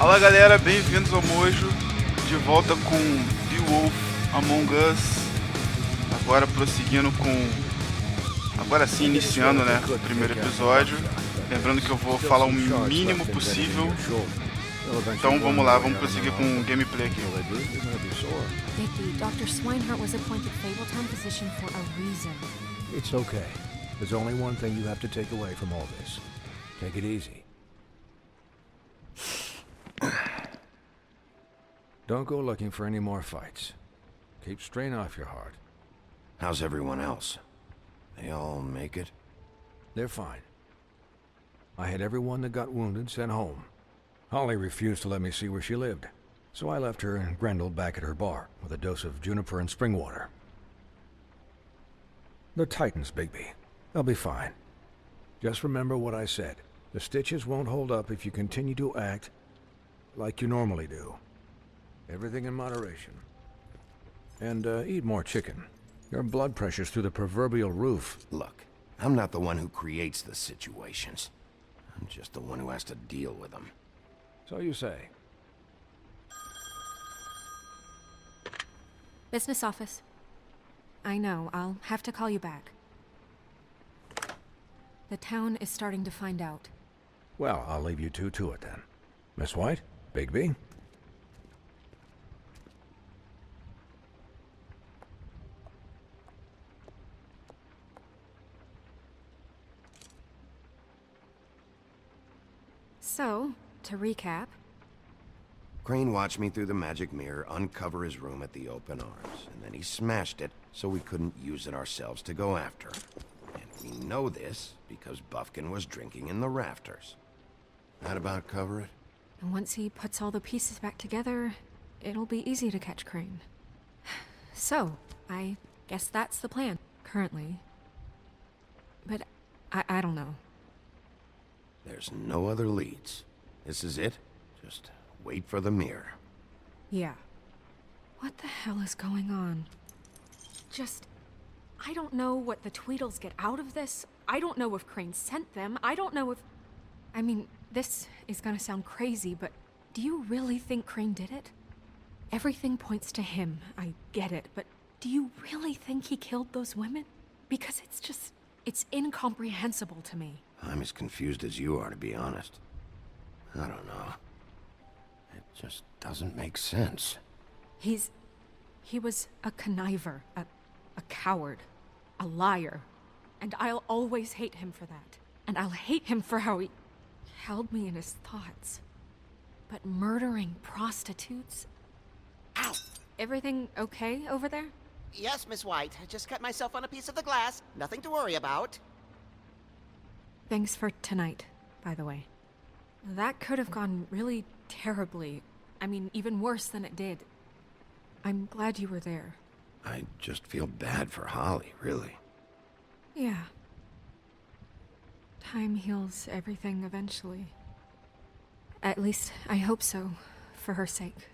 Olá galera, bem-vindos ao Mojo, de volta com Beowulf Among Us, agora prosseguindo com, agora sim iniciando, né, o primeiro episódio, lembrando que eu vou falar o mínimo possível, então vamos lá, vamos prosseguir com o gameplay aqui. Dr. Swinehart was appointed Fabletown physician for a reason. It's okay. There's only one thing you have to take away from all this. Take it easy. Don't go looking for any more fights. Keep strain off your heart. How's everyone else? They all make it? They're fine. I had everyone that got wounded sent home. Holly refused to let me see where she lived, so I left her and Grendel back at her bar with a dose of juniper and spring water. They're Titans, Bigby. They'll be fine. Just remember what I said. The stitches won't hold up if you continue to act like you normally do. Everything in moderation. And eat more chicken. Your blood pressure's through the proverbial roof. Look, I'm not the one who creates the situations. I'm just the one who has to deal with them. So you say. Business office. I know, I'll have to call you back. The town is starting to find out. Well, I'll leave you two to it then. Miss White? Bigby? So, to recap... Crane watched me through the magic mirror uncover his room at the open arms, and then he smashed it so we couldn't use it ourselves to go after him. And we know this because Bufkin was drinking in the rafters. That about cover it? And once he puts all the pieces back together, it'll be easy to catch Crane. So, I guess that's the plan, currently. But I don't know. There's no other leads. This is it. Just wait for the mirror. Yeah. What the hell is going on? I don't know what the Tweedles get out of this. I don't know if Crane sent them. I don't know if... I mean, this is gonna sound crazy, but do you really think Crane did it? Everything points to him, I get it, but do you really think he killed those women? Because it's incomprehensible to me. I'm as confused as you are, to be honest. I don't know. It just doesn't make sense. He was a conniver, a coward, a liar. And I'll always hate him for that. And I'll hate him for how he held me in his thoughts. But murdering prostitutes? Ow! Everything okay over there? Yes, Miss White. I just cut myself on a piece of the glass. Nothing to worry about. Thanks for tonight, by the way. That could have gone really terribly. I mean, even worse than it did. I'm glad you were there. I just feel bad for Holly, really. Yeah. Time heals everything eventually. At least, I hope so, for her sake.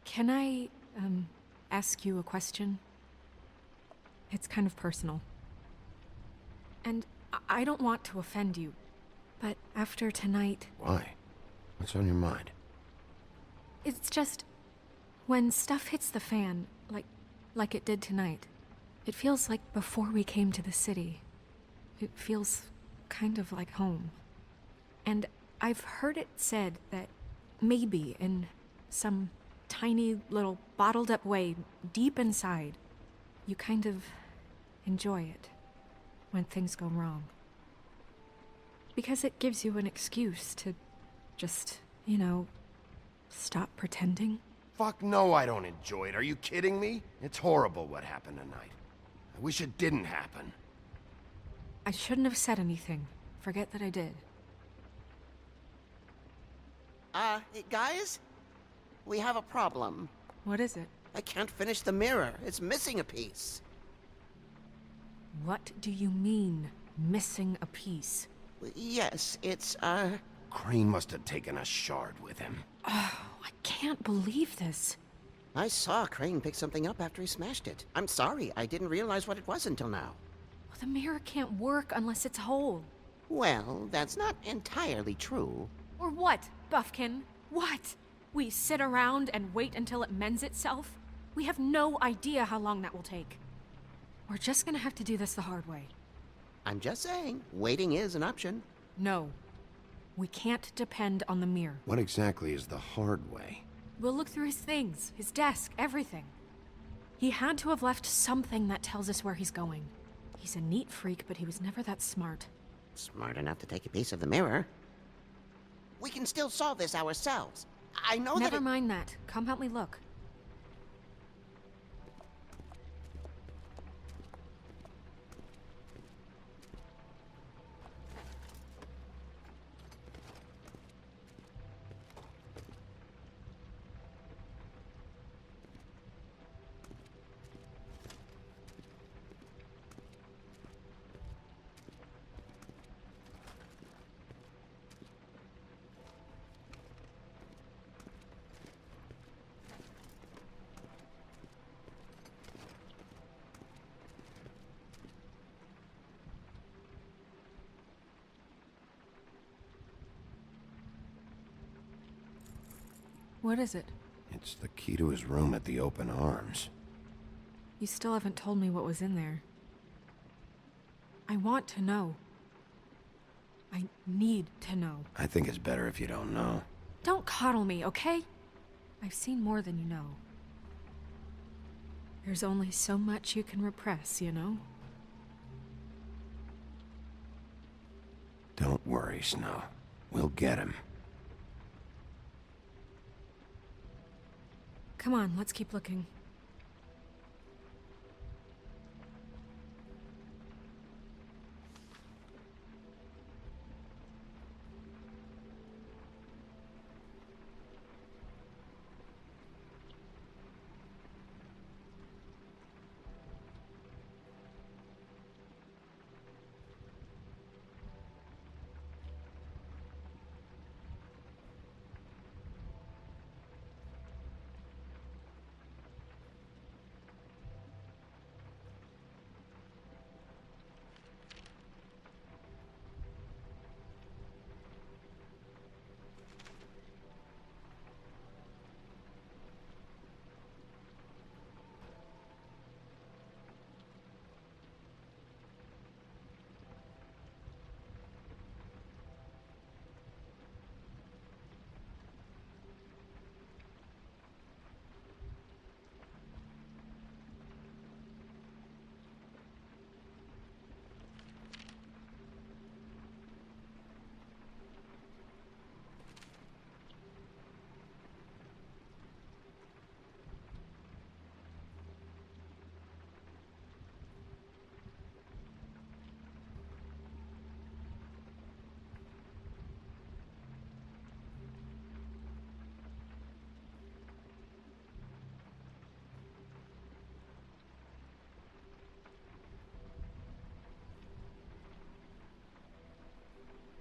Can I, ask you a question? It's kind of personal. And I don't want to offend you, but after tonight... Why? What's on your mind? It's just... when stuff hits the fan, like it did tonight, it feels like before we came to the city. It feels kind of like home. And I've heard it said that maybe in some tiny little bottled up way deep inside, you kind of enjoy it when things go wrong. Because it gives you an excuse to just, stop pretending. Fuck no, I don't enjoy it. Are you kidding me? It's horrible what happened tonight. I wish it didn't happen. I shouldn't have said anything. Forget that I did. Guys? We have a problem. What is it? I can't finish the mirror. It's missing a piece. What do you mean, missing a piece? Yes, it's, Crane must have taken a shard with him. Oh, I can't believe this. I saw Crane pick something up after he smashed it. I'm sorry, I didn't realize what it was until now. Well, the mirror can't work unless it's whole. Well, that's not entirely true. Or what, Bufkin? What? We sit around and wait until it mends itself? We have no idea how long that will take. We're just gonna have to do this the hard way. I'm just saying, waiting is an option. No. We can't depend on the mirror. What exactly is the hard way? We'll look through his things, his desk, everything. He had to have left something that tells us where he's going. He's a neat freak, but he was never that smart. Smart enough to take a piece of the mirror. We can still solve this ourselves. I know Never that mind that. Come help me look. What is it? It's the key to his room at the Open Arms. You still haven't told me what was in there. I want to know. I need to know. I think it's better if you don't know. Don't coddle me, okay? I've seen more than you know. There's only so much you can repress, you know? Don't worry, Snow. We'll get him. Come on, let's keep looking.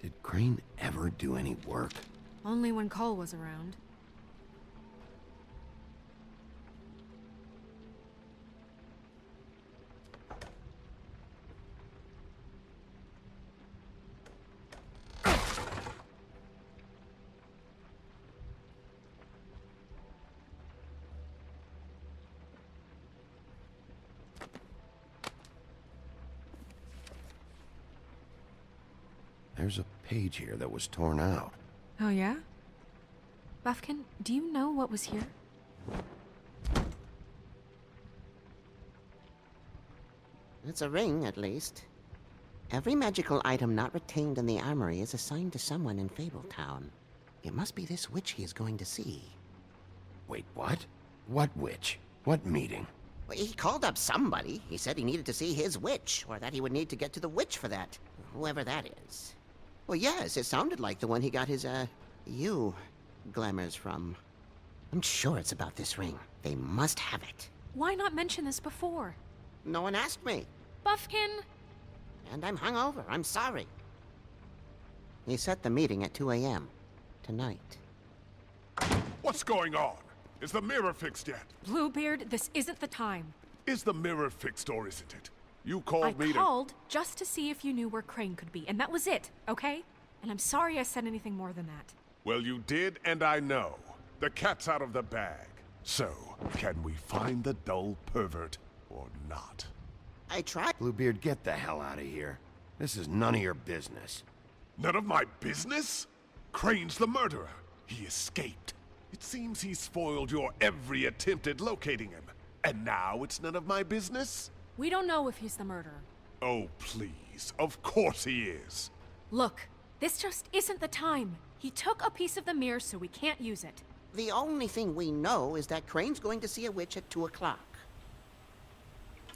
Did Crane ever do any work? Only when Cole was around. There's a page here that was torn out. Oh, yeah? Bufkin, do you know what was here? it's a ring, at least. Every magical item not retained in the armory is assigned to someone in Fabletown. It must be this witch he is going to see. Wait, what? What witch? What meeting? Well, he called up somebody. He said he needed to see his witch, or that he would need to get to the witch for that. Whoever that is. Well, yes, it sounded like the one he got his, glamours from. I'm sure it's about this ring. They must have it. Why not mention this before? No one asked me. Bufkin! And I'm hungover. I'm sorry. He set the meeting at 2 a.m. tonight. What's going on? Is the mirror fixed yet? Bluebeard, this isn't the time. Is the mirror fixed or isn't it? You called me I called just to see if you knew where Crane could be, and that was it, okay? And I'm sorry I said anything more than that. Well, you did, and I know. The cat's out of the bag. So, can we find the dull pervert or not? I tried. Bluebeard, get the hell out of here. This is none of your business. None of my business? Crane's the murderer. He escaped. It seems he spoiled your every attempt at locating him. And now it's none of my business? We don't know if he's the murderer. Oh, please. Of course he is. Look, this just isn't the time. He took a piece of the mirror, so we can't use it. The only thing we know is that Crane's going to see a witch at 2 o'clock.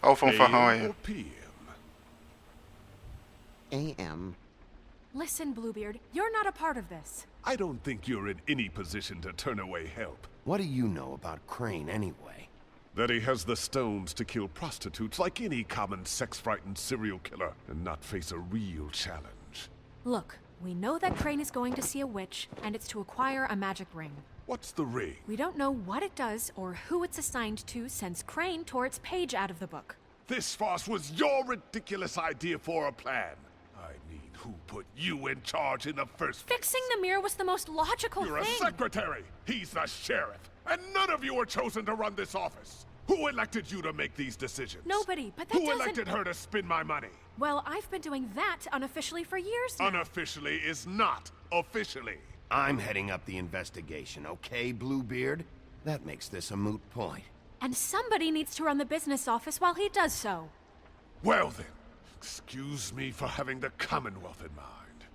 Olha o fanfarrão AM aí. or PM? A.M. Listen, Bluebeard, you're not a part of this. I don't think you're in any position to turn away help. What do you know about Crane anyway? That he has the stones to kill prostitutes like any common sex-frightened serial killer and not face a real challenge. Look, we know that Crane is going to see a witch, and it's to acquire a magic ring. What's the ring? We don't know what it does or who it's assigned to since Crane tore its page out of the book. This farce was your ridiculous idea for a plan. I mean, who put you in charge in the first place? Fixing the mirror was the most logical You're a thing. secretary. He's the sheriff. And none of you were chosen to run this office. Who elected you to make these decisions? Nobody, but that Who doesn't... elected her to spend my money? Well, I've been doing that unofficially for years now. Unofficially is not officially. I'm heading up the investigation, okay, Bluebeard? That makes this a moot point. And somebody needs to run the business office while he does so. Well then, excuse me for having the Commonwealth in mind.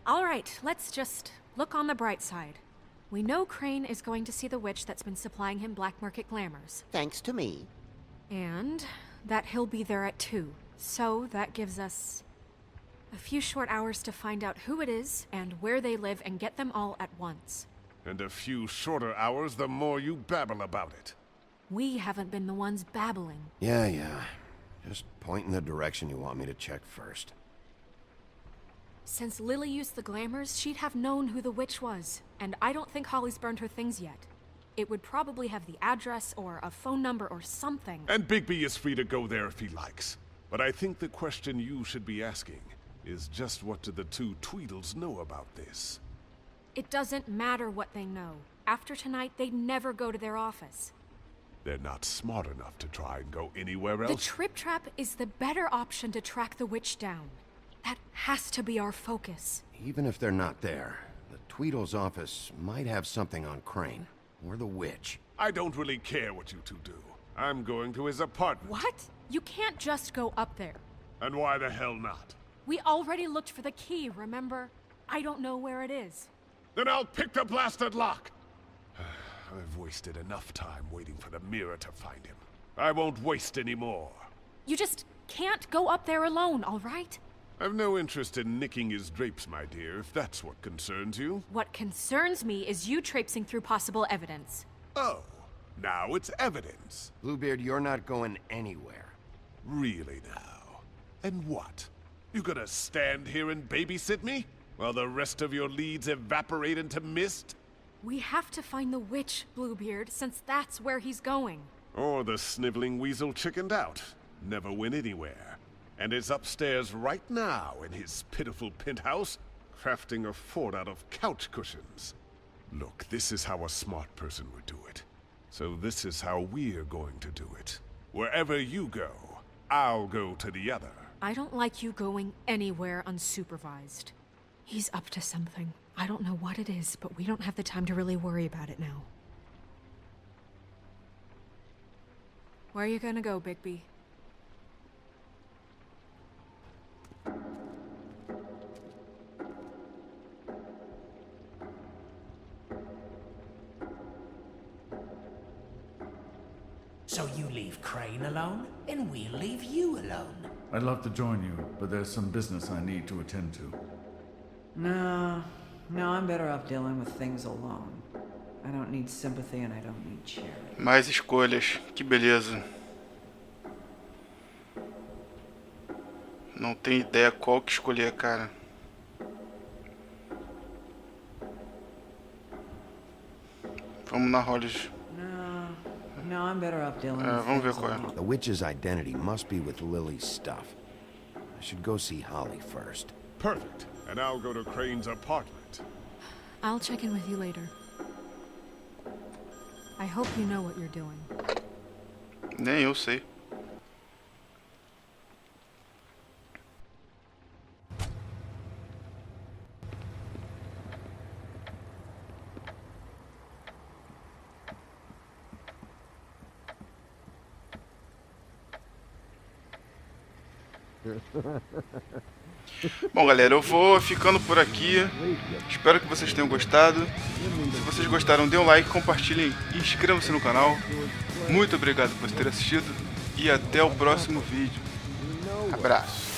All right, let's just look on the bright side. We know Crane is going to see the witch that's been supplying him black market glamours. Thanks to me. And that he'll be there at 2. So that gives us a few short hours to find out who it is and where they live and get them all at once. And a few shorter hours the more you babble about it. We haven't been the ones babbling. Yeah. Just point in the direction you want me to check first. Since Lily used the glamours, she'd have known who the witch was. And I don't think Holly's burned her things yet. It would probably have the address or a phone number or something. And Bigby is free to go there if he likes. But I think the question you should be asking is just what do the two Tweedles know about this? It doesn't matter what they know. After tonight, they'd never go to their office. They're not smart enough to try and go anywhere The else. Trip Trap is the better option to track the witch down. That has to be our focus. Even if they're not there, the Tweedle's office might have something on Crane, or the witch. I don't really care what you two do. I'm going to his apartment. What? You can't just go up there. And why the hell not? We already looked for the key, remember? I don't know where it is. Then I'll pick the blasted lock! I've wasted enough time waiting for the mirror to find him. I won't waste any more. You just can't go up there alone, all right? I've no interest in nicking his drapes, my dear, if that's what concerns you. What concerns me is you traipsing through possible evidence. Oh, now it's evidence. Bluebeard, you're not going anywhere. Really now? And what? You gonna stand here and babysit me? While the rest of your leads evaporate into mist? We have to find the witch, Bluebeard, since that's where he's going. Or the sniveling weasel chickened out. Never went anywhere. And is upstairs right now in his pitiful penthouse, crafting a fort out of couch cushions. Look, this is how a smart person would do it. So this is how we're going to do it. Wherever you go, I'll go to the other. I don't like you going anywhere unsupervised. He's up to something. I don't know what it is, but we don't have the time to really worry about it now. Where are you gonna go, Bigby? So you leave Crane alone, and we'll leave you alone. I'd love to join you, but there's some business I need to attend to. No, I'm better off dealing with things alone. I don't need sympathy and I don't need charity. Mais escolhas. Que beleza. Não tenho ideia qual que escolher, cara. Vamos na Hollis. No, No, I'm better off dealing with Vamos ver things qual é. alone. The witch's identity must be with Lily's stuff. I should go see Holly first. Perfect. And I'll go to Crane's apartment. I'll check in with you later. I hope you know what you're doing. Nem eu sei. Bom, galera, eu vou ficando por aqui. Espero que vocês tenham gostado. Se vocês gostaram, dê um like, compartilhem e inscrevam-se no canal. Muito obrigado por ter assistido e até o próximo vídeo. Abraço.